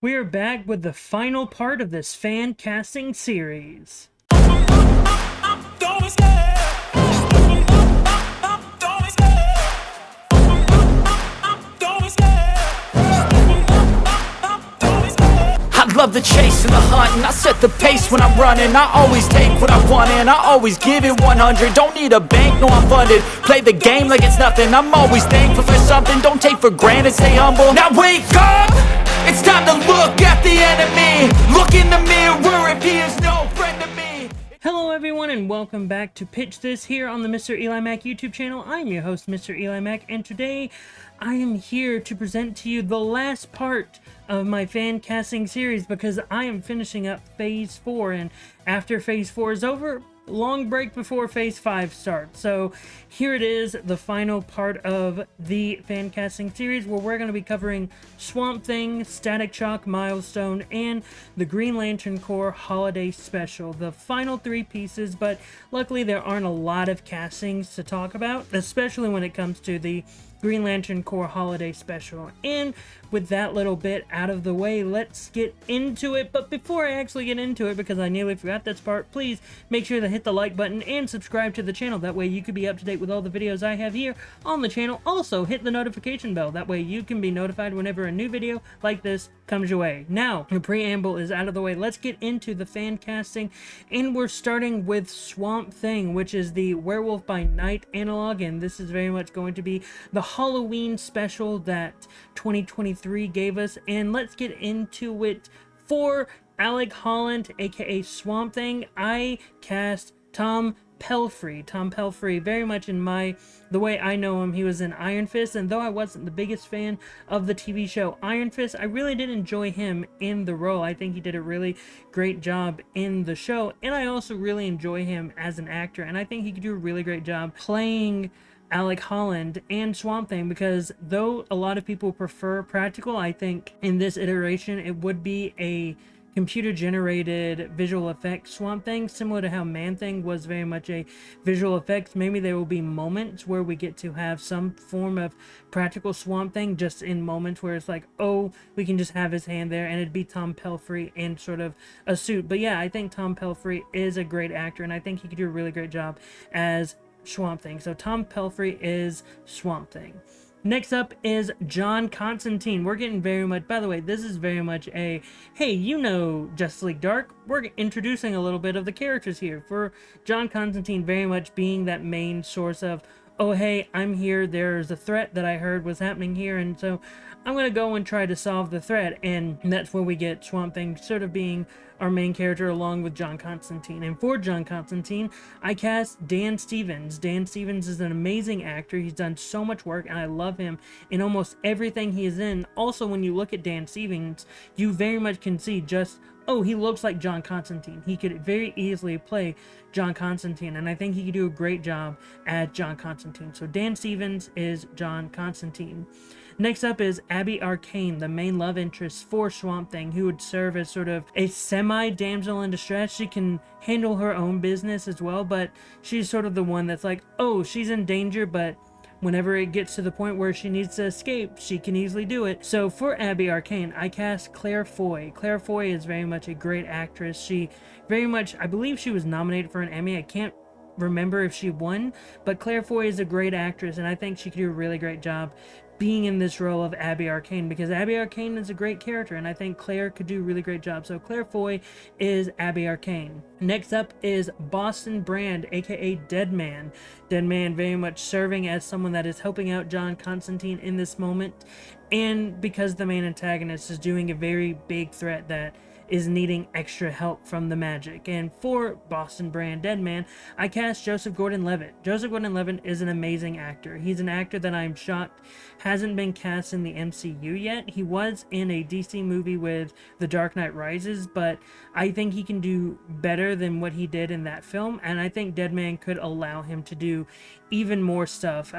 We are back with the final part of this fan casting series. I love the chase and the hunt, and I set the pace when I'm running. I always take what I want and I always give it 100. Don't need a bank, no I'm funded. Play the game like it's nothing. I'm always thankful for something. Don't take for granted, stay humble. Now wake up! It's time to look at the enemy. Look in the mirror if he is no friend to me. Hello everyone and welcome back to Pitch This here on the MrEliMac YouTube channel. I'm your host, MrEliMac, and today I am here to present to you the last part of my fan casting series because I am finishing up Phase 4, and after Phase 4 is over, long break before Phase 5 starts. So here it is, the final part of the fan casting series where we're going to be covering Swamp Thing, Static Shock, Milestone, and the Green Lantern Corps Holiday Special. The final three pieces, but luckily there aren't a lot of castings to talk about, especially when it comes to the Green Lantern Corps Holiday Special. And with that little bit out of the way, let's get into it. But before I actually get into it, because I nearly forgot this part, please make sure to hit the like button and subscribe to the channel. That way you can be up to date with all the videos I have here on the channel. Also, hit the notification bell. That way you can be notified whenever a new video like this comes your way. Now, the preamble is out of the way. Let's get into the fan casting, and we're starting with Swamp Thing, which is the Werewolf by Night analog, and this is very much going to be the Halloween special that 2023 gave us. And let's get into it. For Alec Holland, aka Swamp Thing, I cast Tom Pelphrey, very much in the way I know him. He was in Iron Fist, and though I wasn't the biggest fan of the TV show Iron Fist, I really did enjoy him in the role. I think he did a really great job in the show, and I also really enjoy him as an actor, and I think he could do a really great job playing Alec Holland and Swamp Thing, because though a lot of people prefer practical, I think in this iteration it would be a computer-generated visual effects Swamp Thing, similar to how Man-Thing was very much a visual effects. Maybe there will be moments where we get to have some form of practical Swamp Thing, just in moments where it's like, oh, we can just have his hand there, and it'd be Tom Pelphrey in sort of a suit. But yeah, I think Tom Pelphrey is a great actor, and I think he could do a really great job as Swamp Thing. So Tom Pelphrey is Swamp Thing. Next up is John Constantine. We're getting very much, by the way, this is very much a, hey, you know Justice League Dark. We're introducing a little bit of the characters here. For John Constantine very much being that main source of, oh, hey, I'm here, there's a threat that I heard was happening here, and so I'm going to go and try to solve the threat. And that's where we get Swamp Thing sort of being our main character along with John Constantine. And for John Constantine, I cast Dan Stevens. Dan Stevens is an amazing actor. He's done so much work, and I love him in almost everything he is in. Also, when you look at Dan Stevens, you very much can see just, oh, he looks like John Constantine. He could very easily play John Constantine, and I think he could do a great job as John Constantine. So Dan Stevens is John Constantine. Next up is Abby Arcane, the main love interest for Swamp Thing, who would serve as sort of a semi-damsel in distress. She can handle her own business as well, but she's sort of the one that's like, oh, she's in danger, but whenever it gets to the point where she needs to escape, she can easily do it. So for Abby Arcane, I cast Claire Foy. Claire Foy is very much a great actress. She very much, I believe she was nominated for an Emmy. I can't remember if she won, but Claire Foy is a great actress, and I think she could do a really great job being in this role of Abby Arcane, because Abby Arcane is a great character, and I think Claire could do a really great job. So Claire Foy is Abby Arcane. Next up is Boston Brand, aka Deadman. Deadman very much serving as someone that is helping out John Constantine in this moment, and because the main antagonist is doing a very big threat that is needing extra help from the magic. And for Boston Brand Deadman, I cast Joseph Gordon-Levitt. Joseph Gordon-Levitt is an amazing actor. He's an actor that I'm shocked hasn't been cast in the MCU yet. He was in a DC movie with The Dark Knight Rises, but I think he can do better than what he did in that film, and I think Deadman could allow him to do even more stuff,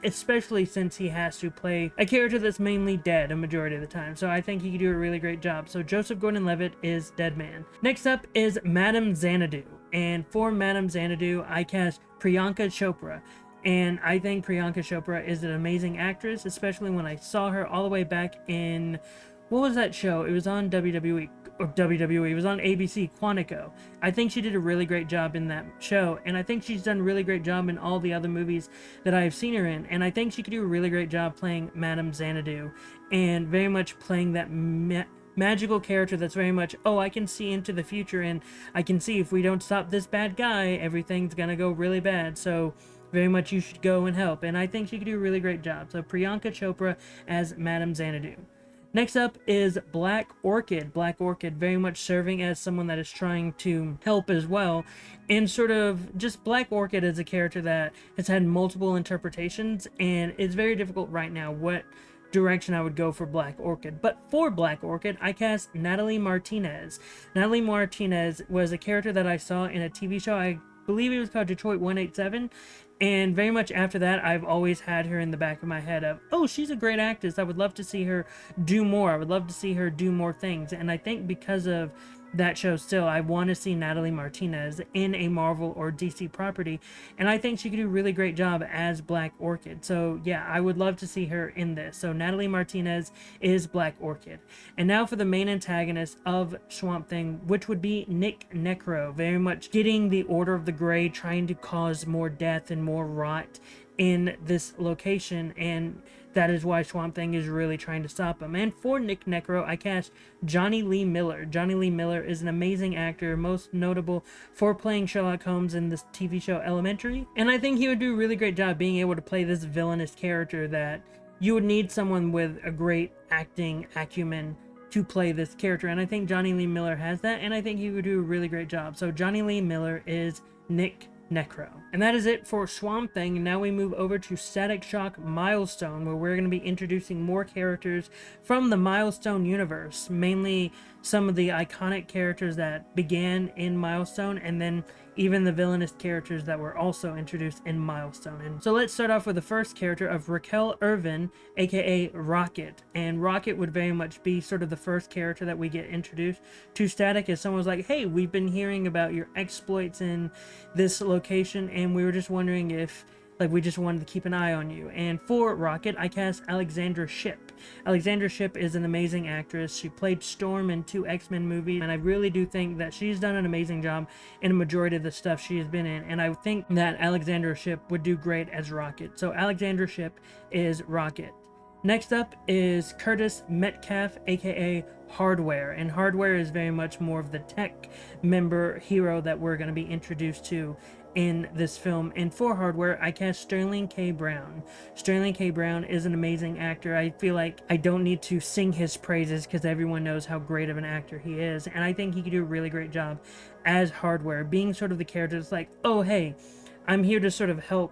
especially since he has to play a character that's mainly dead a majority of the time. So I think he could do a really great job. So Joseph Gordon-Levitt is Deadman. Next up is Madame Xanadu, and for Madame Xanadu, I cast Priyanka Chopra. And I think Priyanka Chopra is an amazing actress, especially when I saw her all the way back in what was that show? It was on WWE, or WWE, it was on ABC, Quantico. I think she did a really great job in that show, and I think she's done a really great job in all the other movies that I've seen her in, and I think she could do a really great job playing Madame Xanadu, and very much playing that magical character that's very much, oh, I can see into the future, and I can see if we don't stop this bad guy, everything's gonna go really bad, so very much you should go and help. And I think she could do a really great job. So Priyanka Chopra as Madame Xanadu. Next up is Black Orchid. Black Orchid very much serving as someone that is trying to help as well. And sort of just Black Orchid is a character that has had multiple interpretations, and it's very difficult right now what direction I would go for Black Orchid. But for Black Orchid, I cast Natalie Martinez. Natalie Martinez was a character that I saw in a TV show. I believe it was called Detroit 187, and very much after that I've always had her in the back of my head of, oh, she's a great actress, I would love to see her do more, I would love to see her do more things. And I think because of that show still, I want to see Natalie Martinez in a Marvel or DC property, and I think she could do a really great job as Black Orchid. So yeah, I would love to see her in this. So Natalie Martinez is Black Orchid. And now for the main antagonist of Swamp Thing, which would be Nick Necro, very much getting the Order of the Grey, trying to cause more death and more rot in this location, and that is why Swamp Thing is really trying to stop him. And for Nick Necro, I cast Johnny Lee Miller. Johnny Lee Miller is an amazing actor, most notable for playing Sherlock Holmes in this TV show Elementary. And I think he would do a really great job being able to play this villainous character that you would need someone with a great acting acumen to play this character. And I think Johnny Lee Miller has that, and I think he would do a really great job. So Johnny Lee Miller is Nick Necro. And that is it for Swamp Thing. Now we move over to Static Shock Milestone, where we're going to be introducing more characters from the Milestone universe, mainly some of the iconic characters that began in Milestone, and then even the villainous characters that were also introduced in Milestone. And so let's start off with the first character of Raquel Irvin, aka Rocket. And Rocket would very much be sort of the first character that we get introduced to Static, as someone's like, hey, we've been hearing about your exploits in this location, and we were just wondering if, like, we just wanted to keep an eye on you. And for Rocket, I cast Alexandra Shipp. Alexandra Shipp is an amazing actress. She played Storm in 2 X-Men movies, and I really do think that she's done an amazing job in a majority of the stuff she has been in, and I think that Alexandra Shipp would do great as Rocket. So Alexandra Shipp is Rocket. Next up is Curtis Metcalf, aka Hardware, and Hardware is very much more of the tech member hero that we're going to be introduced to in this film. And for Hardware, I cast Sterling K. Brown. Sterling K. Brown is an amazing actor. I feel like I don't need to sing his praises because everyone knows how great of an actor he is, and I think he could do a really great job as Hardware, being sort of the character that's like, oh hey, I'm here to sort of help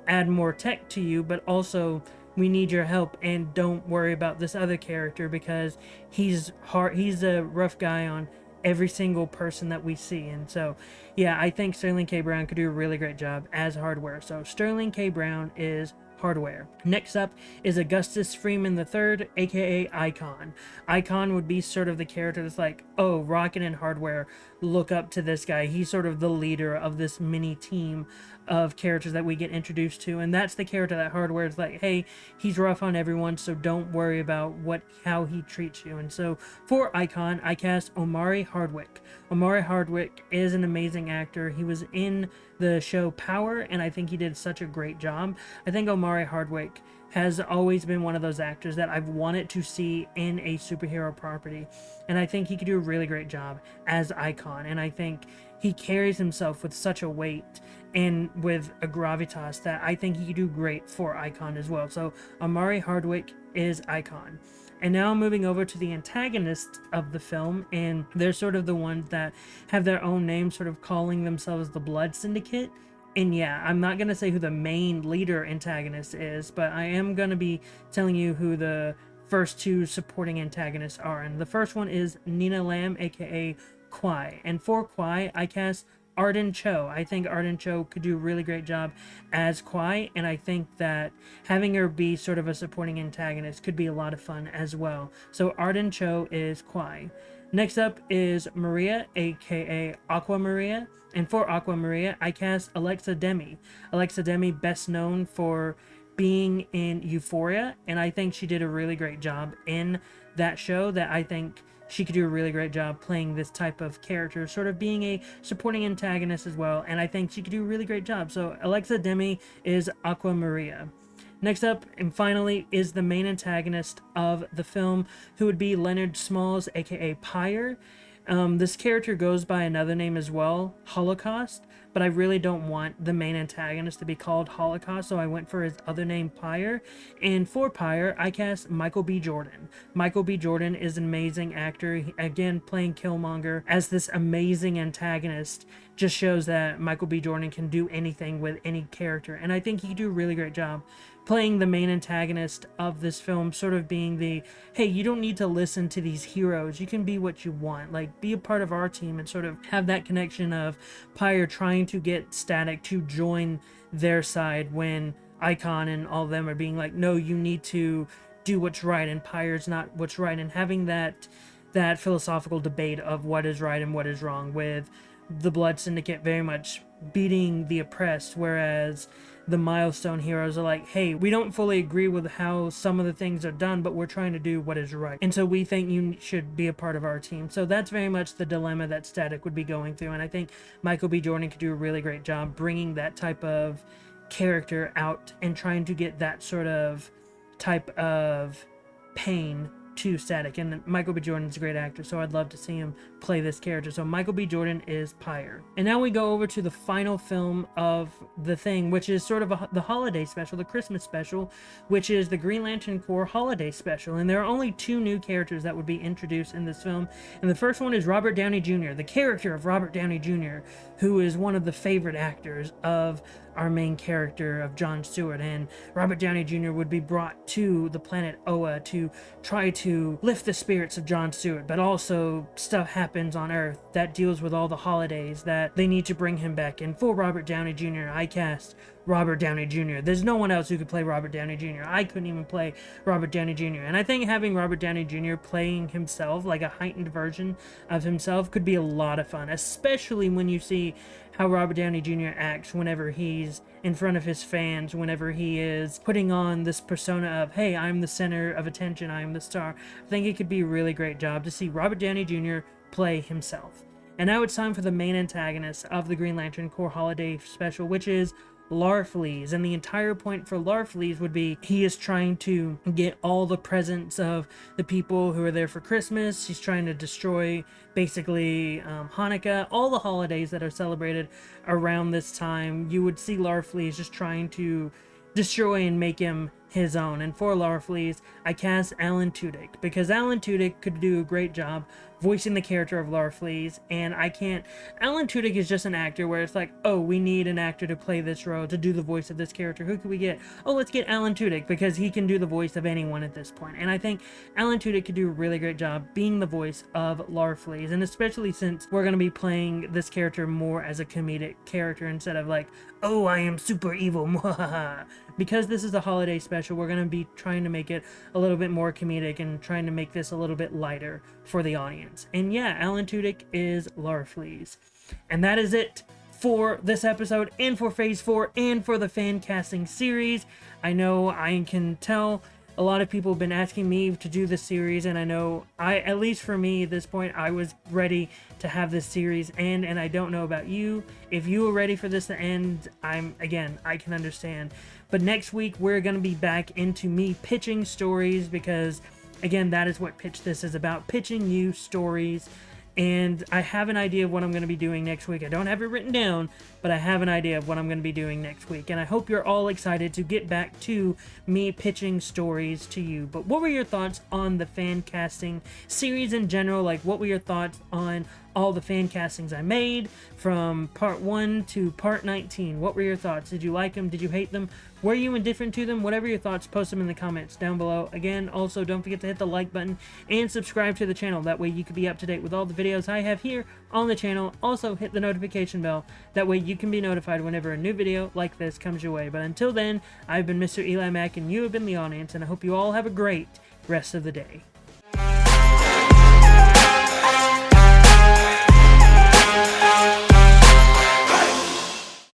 add more tech to you, but also we need your help, and don't worry about this other character because he's a rough guy on every single person that we see. And so yeah, I think Sterling K. Brown could do a really great job as Hardware. So Sterling K. Brown is Hardware. Next up is Augustus Freeman III, aka Icon. Icon would be sort of the character that's like, oh, Rocket and Hardware look up to this guy. He's sort of the leader of this mini team of characters that we get introduced to, and that's the character that Hardware is like, hey, he's rough on everyone, so don't worry about how he treats you. And so for Icon, I cast Omari Hardwick. Omari Hardwick is an amazing actor. He was in the show Power, and I think he did such a great job. I think Omari Hardwick has always been one of those actors that I've wanted to see in a superhero property, and I think he could do a really great job as Icon. And I think he carries himself with such a weight and with a gravitas that I think he could do great for Icon as well. So Omari Hardwick is Icon. And now moving over to the antagonists of the film, and they're sort of the ones that have their own name, sort of calling themselves the Blood Syndicate. And yeah, I'm not going to say who the main leader antagonist is, but I am going to be telling you who the first 2 supporting antagonists are. And the first one is Nina Lam, aka Kwai. And for Kwai, I cast Arden Cho. I think Arden Cho could do a really great job as Kwai, and I think that having her be sort of a supporting antagonist could be a lot of fun as well. So Arden Cho is Kwai. Next up is Maria, aka Aqua Maria, and for Aqua Maria, I cast Alexa Demi. Alexa Demi, best known for being in Euphoria, and I think she did a really great job in that show that I think she could do a really great job playing this type of character, sort of being a supporting antagonist as well, and I think she could do a really great job. So Alexa Demi is Aqua Maria. Next up, and finally, is the main antagonist of the film, who would be Leonard Smalls, aka Pyre. This character goes by another name as well, Holocaust, but I really don't want the main antagonist to be called Holocaust, so I went for his other name, Pyre. And for Pyre, I cast Michael B. Jordan. Michael B. Jordan is an amazing actor, again, playing Killmonger as this amazing antagonist. Just shows that Michael B. Jordan can do anything with any character, and I think he could do a really great job playing the main antagonist of this film, sort of being the, hey, you don't need to listen to these heroes, you can be what you want, like, be a part of our team, and sort of have that connection of Pyre trying to get Static to join their side when Icon and all of them are being like, no, you need to do what's right, and Pyre's not what's right, and having that philosophical debate of what is right and what is wrong, with the Blood Syndicate very much beating the oppressed, whereas the Milestone heroes are like, hey, we don't fully agree with how some of the things are done, but we're trying to do what is right, and so we think you should be a part of our team. So that's very much the dilemma that Static would be going through, and I think Michael B. Jordan could do a really great job bringing that type of character out and trying to get that sort of type of pain to Static. And Michael B. Jordan's a great actor, so I'd love to see him play this character. So Michael B. Jordan is Pyre. And now we go over to the final film of the thing, which is sort of the holiday special, the Christmas special, which is the Green Lantern Corps holiday special. And there are only 2 new characters that would be introduced in this film, and the first one is Robert Downey Jr., the character of Robert Downey Jr., who is one of the favorite actors of our main character of John Stewart. And Robert Downey Jr. would be brought to the planet Oa to try to lift the spirits of John Stewart, but also stuff happens on Earth that deals with all the holidays that they need to bring him back. And for Robert Downey Jr., I cast Robert Downey Jr. There's no one else who could play Robert Downey Jr. I couldn't even play Robert Downey Jr. And I think having Robert Downey Jr. playing himself, like a heightened version of himself, could be a lot of fun, especially when you see how Robert Downey Jr. acts whenever he's in front of his fans, whenever he is putting on this persona of, hey, I'm the center of attention, I'm the star. I think it could be a really great job to see Robert Downey Jr. play himself. And now it's time for the main antagonist of the Green Lantern Corps holiday special, which is Larfleeze. And the entire point for Larfleeze would be he is trying to get all the presents of the people who are there for Christmas. He's trying to destroy basically Hanukkah, all the holidays that are celebrated around this time. You would see Larfleeze just trying to destroy and make him his own. And for Larfleeze, I cast Alan Tudyk, because Alan Tudyk could do a great job voicing the character of Larfleeze, and Alan Tudyk is just an actor where it's like, oh, we need an actor to play this role, to do the voice of this character. Who can we get? Oh, let's get Alan Tudyk, because he can do the voice of anyone at this point. And I think Alan Tudyk could do a really great job being the voice of Larfleeze, and especially since we're going to be playing this character more as a comedic character instead of like, oh, I am super evil, because this is a holiday special, we're going to be trying to make it a little bit more comedic and trying to make this a little bit lighter for the audience. And yeah, Alan Tudyk is Larfleeze. And that is it for this episode, and for Phase 4, and for the fan casting series. I know I can tell a lot of people have been asking me to do this series, and I know at least for me at this point, I was ready to have this series end, and I don't know about you. If you were ready for this to end, I can understand. But next week, we're going to be back into me pitching stories, because again, that is what Pitch This is about, pitching you stories. And I have an idea of what I'm going to be doing next week. I don't have it written down, but I have an idea of what I'm going to be doing next week. And I hope you're all excited to get back to me pitching stories to you. But what were your thoughts on the fan casting series in general? Like, what were your thoughts on all the fan castings I made from part 1 to part 19? What were your thoughts? Did you like them? Did you hate them? Were you indifferent to them? Whatever your thoughts, post them in the comments down below. Again, also don't forget to hit the like button and subscribe to the channel. That way you can be up to date with all the videos I have here on the channel. Also hit the notification bell. That way you can be notified whenever a new video like this comes your way. But until then, I've been MrEliMac, and you have been the audience, and I hope you all have a great rest of the day.